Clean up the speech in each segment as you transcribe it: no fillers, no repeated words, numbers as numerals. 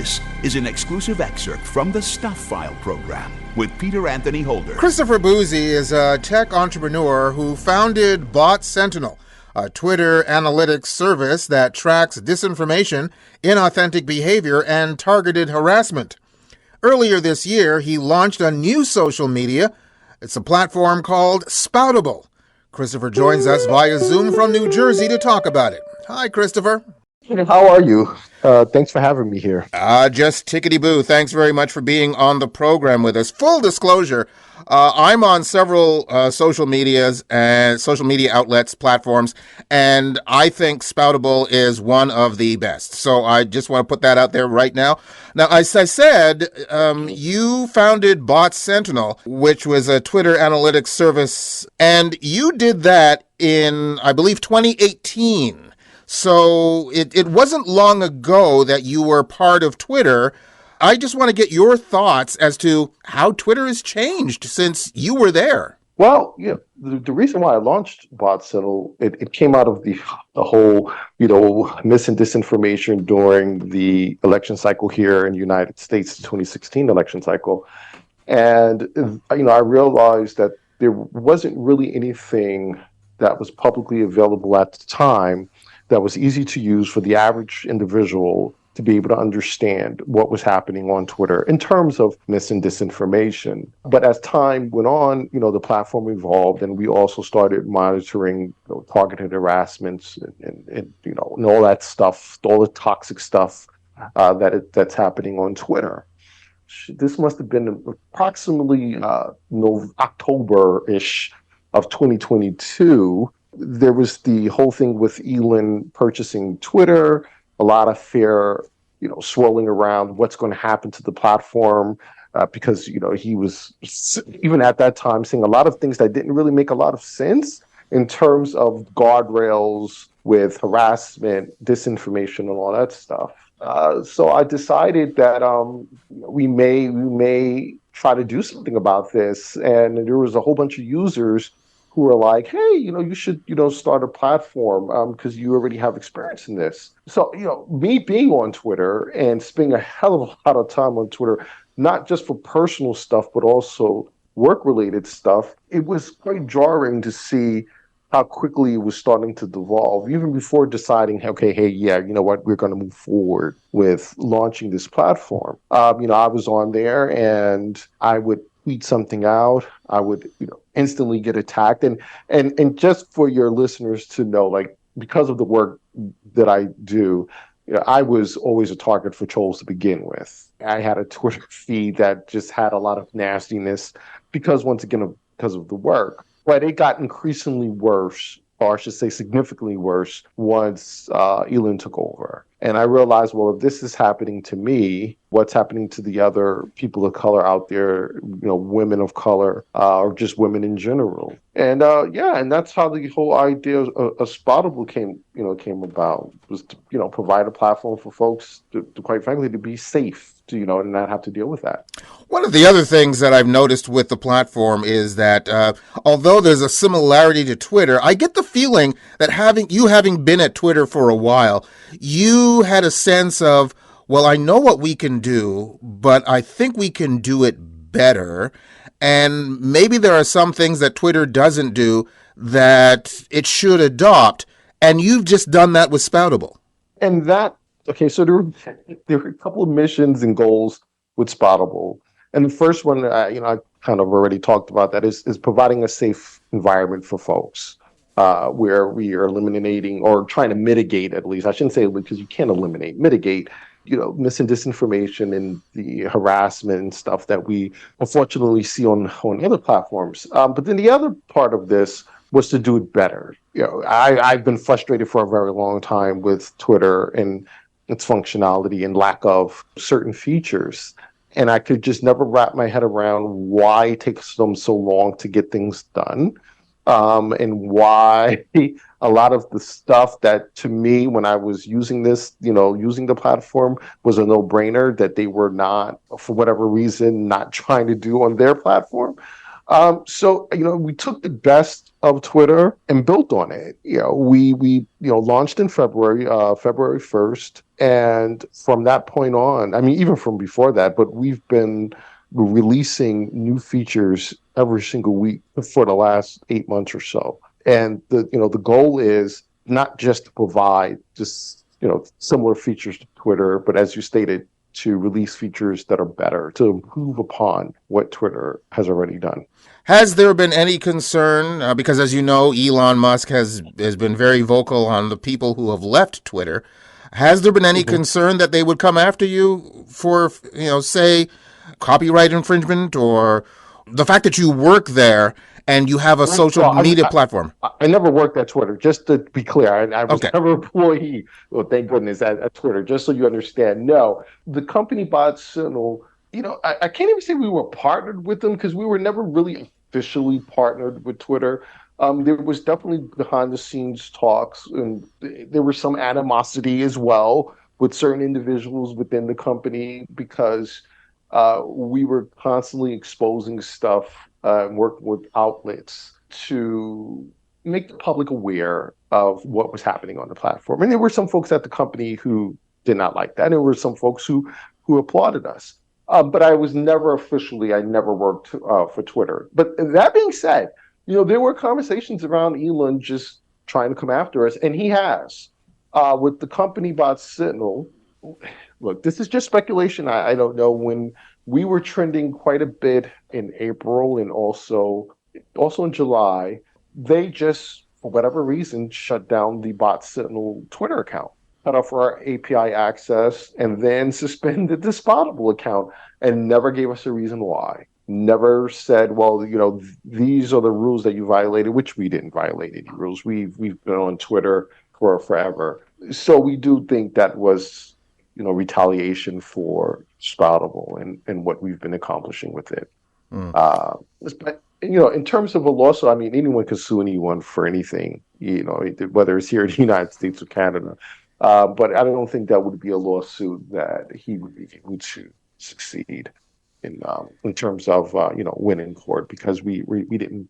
This is an exclusive excerpt from the Stuff File program with Peter Anthony Holder. Christopher Bouzy is a tech entrepreneur who founded Bot Sentinel, a Twitter analytics service that tracks disinformation, inauthentic behavior, and targeted harassment. Earlier this year, he launched a new social media. It's a platform called Spoutible. Christopher joins us via Zoom from New Jersey to talk about it. Hi, Christopher. How are you? Thanks for having me here. Just tickety-boo. Thanks very much for being on the program with us. Full disclosure, I'm on several social media outlets, platforms, and I think Spoutible is one of the best. So I just want to put that out there right now. Now, as I said, you founded Bot Sentinel, which was a Twitter analytics service, and you did that in, I believe, 2018. So it wasn't long ago that you were part of Twitter. I just want to get your thoughts as to how Twitter has changed since you were there. Well, yeah, the reason why I launched Bot Sentinel, it came out of the whole, mis and disinformation during the election cycle here in the United States, the 2016 election cycle. And, I realized that there wasn't really anything that was publicly available at the time that was easy to use for the average individual to be able to understand what was happening on Twitter in terms of mis and disinformation. But as time went on, the platform evolved, and we also started monitoring targeted harassments and all that stuff, all the toxic stuff that's happening on Twitter. This must have been approximately October-ish of 2022. There was the whole thing with Elon purchasing Twitter, a lot of fear, swirling around what's going to happen to the platform, because, he was, even at that time, saying a lot of things that didn't really make a lot of sense in terms of guardrails with harassment, disinformation, and all that stuff. So I decided that we may try to do something about this. And there was a whole bunch of users who are like, hey, you should, start a platform because you already have experience in this. So, me being on Twitter and spending a hell of a lot of time on Twitter, not just for personal stuff, but also work-related stuff, it was quite jarring to see how quickly it was starting to devolve, even before deciding, okay, hey, yeah, you know what, we're going to move forward with launching this platform. I was on there and I would tweet something out, I would, instantly get attacked. And just for your listeners to know, like, because of the work that I do, I was always a target for trolls to begin with. I had a Twitter feed that just had a lot of nastiness because, once again, because of the work. But it got increasingly worse, or I should say significantly worse, once Elon took over. And I realized, well, if this is happening to me, what's happening to the other people of color out there, women of color, or just women in general? And and that's how the whole idea of Spoutible came about, was to, provide a platform for folks to quite frankly, to be safe, to, and not have to deal with that. One of the other things that I've noticed with the platform is that although there's a similarity to Twitter, I get the feeling that having been at Twitter for a while, you had a sense of, well, I know what we can do, but I think we can do it better. And maybe there are some things that Twitter doesn't do that it should adopt. And you've just done that with Spoutible. And that, okay, so there were a couple of missions and goals with Spoutible. And the first one, I kind of already talked about that, is providing a safe environment for folks, where we are eliminating, or trying to mitigate, at least, I shouldn't say, because you can't mitigate, mis and disinformation and the harassment and stuff that we unfortunately see on other platforms. But then the other part of this was to do it better. I've been frustrated for a very long time with Twitter and its functionality and lack of certain features. And I could just never wrap my head around why it takes them so long to get things done. And why a lot of the stuff that, to me, when I was using this, using the platform, was a no-brainer, that they were not, for whatever reason, not trying to do on their platform. So we took the best of Twitter and built on it. We launched in February, February 1st, and from that point on, I mean, even from before that, but we've been releasing new features every single week for the last 8 months or so. And the goal is not just to provide just similar features to Twitter, but as you stated, to release features that are better, to improve upon what Twitter has already done. Has there been any concern? Because as you know, Elon Musk has been very vocal on the people who have left Twitter. Has there been any Mhm. concern that they would come after you for, say, copyright infringement or the fact that you work there and you have a social Well, media platform? I never worked at Twitter. Just to be clear, I was Okay. never an employee. Well, thank goodness at Twitter. Just so you understand, no, the company bought Signal. I can't even say we were partnered with them because we were never really officially partnered with Twitter. There was definitely behind the scenes talks, and there was some animosity as well with certain individuals within the company because we were constantly exposing stuff, working with outlets to make the public aware of what was happening on the platform. And there were some folks at the company who did not like that. And there were some folks who applauded us. But I never worked for Twitter. But that being said, there were conversations around Elon just trying to come after us, and he has. With the company bought Signal, look, this is just speculation. I don't know. When we were trending quite a bit in April and also in July, they just, for whatever reason, shut down the Bot Sentinel Twitter account, cut off our API access, and then suspended the Spoutible account and never gave us a reason why. Never said, well, these are the rules that you violated, which we didn't violate any rules. We've been on Twitter for forever. So we do think that was retaliation for Spoutible and what we've been accomplishing with it. Mm. But in terms of a lawsuit, I mean, anyone can sue anyone for anything, whether it's here in the United States or Canada. But I don't think that would be a lawsuit that he would be able to succeed in terms of win in court because we didn't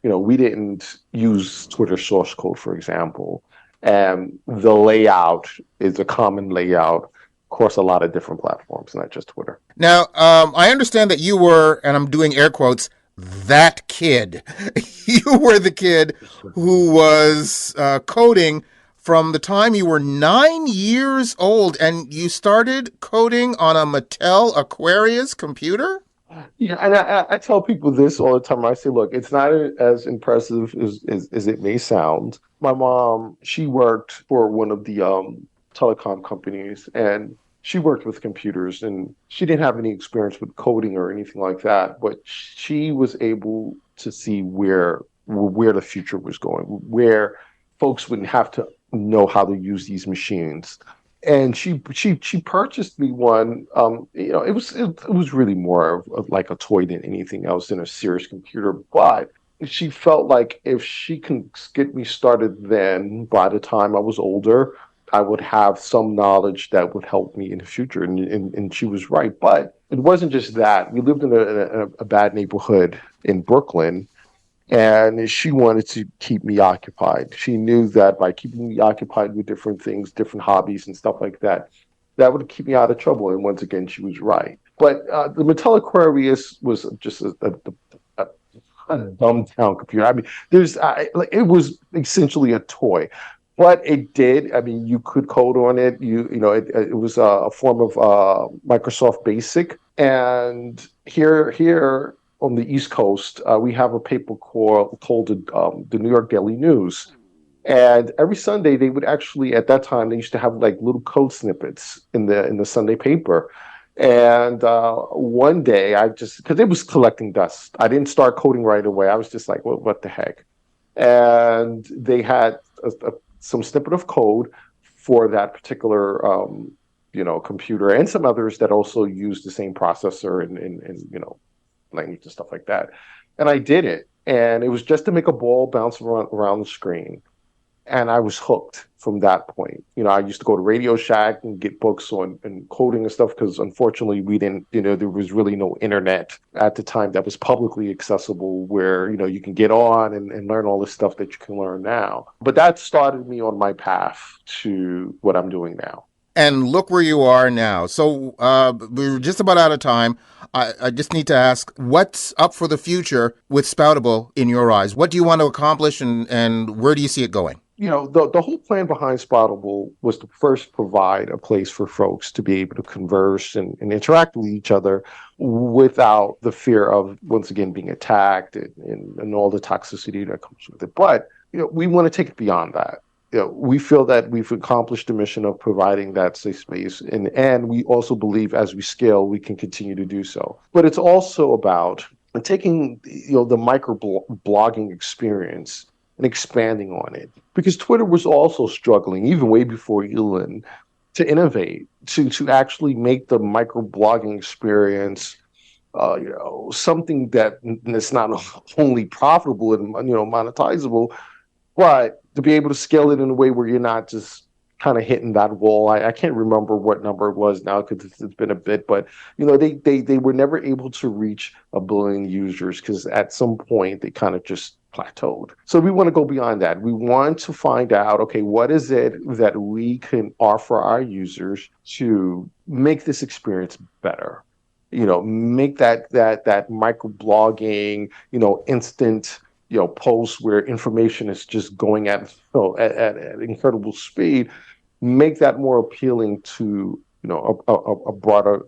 we didn't use Twitter source code, for example, and the layout is a common layout across a lot of different platforms, not just Twitter. Now, I understand that you were, and I'm doing air quotes, that kid. You were the kid who was coding from the time you were 9 years old, and you started coding on a Mattel Aquarius computer? Yeah, and I tell people this all the time. I say, look, it's not as impressive as it may sound. My mom, she worked for one of the telecom companies, and she worked with computers, and she didn't have any experience with coding or anything like that, but she was able to see where the future was going, where folks wouldn't have to know how to use these machines and she purchased me one. It was really more of like a toy than anything else than a serious computer. But she felt like if she can get me started then, by the time I was older, I would have some knowledge that would help me in the future. And she was right. But it wasn't just that. We lived in a bad neighborhood in Brooklyn, and she wanted to keep me occupied. She knew that by keeping me occupied with different things, different hobbies, and stuff like that, that would keep me out of trouble. And once again, she was right. But the Mattel Aquarius was just a dumbed down computer. I mean, like it was essentially a toy. But it did. I mean, you could code on it. It was a form of Microsoft Basic. And here on the East Coast, we have a paper called the New York Daily News. And every Sunday, they would actually, at that time, they used to have like little code snippets in the Sunday paper. And one day, I just because it was collecting dust, I didn't start coding right away. I was just like, well, what the heck? And they had some snippet of code for that particular computer and some others that also use the same processor and language and stuff like that. And I did it, and it was just to make a ball bounce around the screen. And I was hooked from that point. I used to go to Radio Shack and get books on and coding and stuff because unfortunately we didn't, there was really no internet at the time that was publicly accessible where, you can get on and learn all the stuff that you can learn now. But that started me on my path to what I'm doing now. And look where you are now. So we're just about out of time. I just need to ask, what's up for the future with Spoutible in your eyes? What do you want to accomplish and where do you see it going? The whole plan behind Spoutible was to first provide a place for folks to be able to converse and interact with each other without the fear of, once again, being attacked and all the toxicity that comes with it. But, we want to take it beyond that. We feel that we've accomplished the mission of providing that safe space. And we also believe as we scale, we can continue to do so. But it's also about taking, the micro blogging experience and expanding on it. Because Twitter was also struggling, even way before Elon, to innovate, to actually make the microblogging experience, something that's not only profitable and monetizable, but to be able to scale it in a way where you're not just kind of hitting that wall. I can't remember what number it was now because it's been a bit, but they were never able to reach 1 billion users because at some point they kind of just plateaued. So we want to go beyond that. We want to find out, okay, what is it that we can offer our users to make this experience better? Make that microblogging, instant, posts where information is just going at incredible speed, make that more appealing to a broader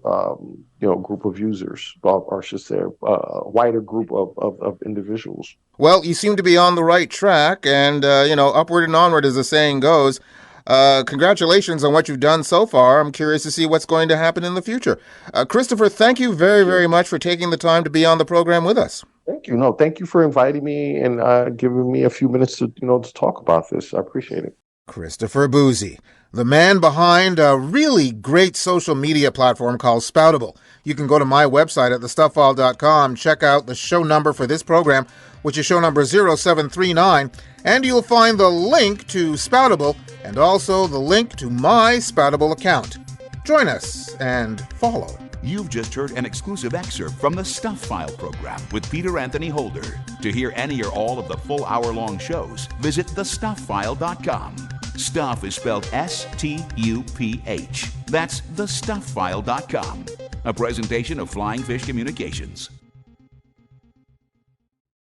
group of users, or I should say a wider group of individuals. Well, you seem to be on the right track, and upward and onward, as the saying goes. Congratulations on what you've done so far. I'm curious to see what's going to happen in the future. Christopher, thank you very, very much for taking the time to be on the program with us. Thank you. No, thank you for inviting me and giving me a few minutes to to talk about this. I appreciate it. Christopher Bouzy, the man behind a really great social media platform called Spoutible. You can go to my website at thestuffile.com, check out the show number for this program, which is show number 0739, and you'll find the link to Spoutible and also the link to my Spoutible account. Join us and follow. You've just heard an exclusive excerpt from the Stuff File program with Peter Anthony Holder. To hear any or all of the full hour-long shows, visit thestuffile.com. Stuff is spelled S-T-U-P-H. That's thestuffile.com. A presentation of Flying Fish Communications.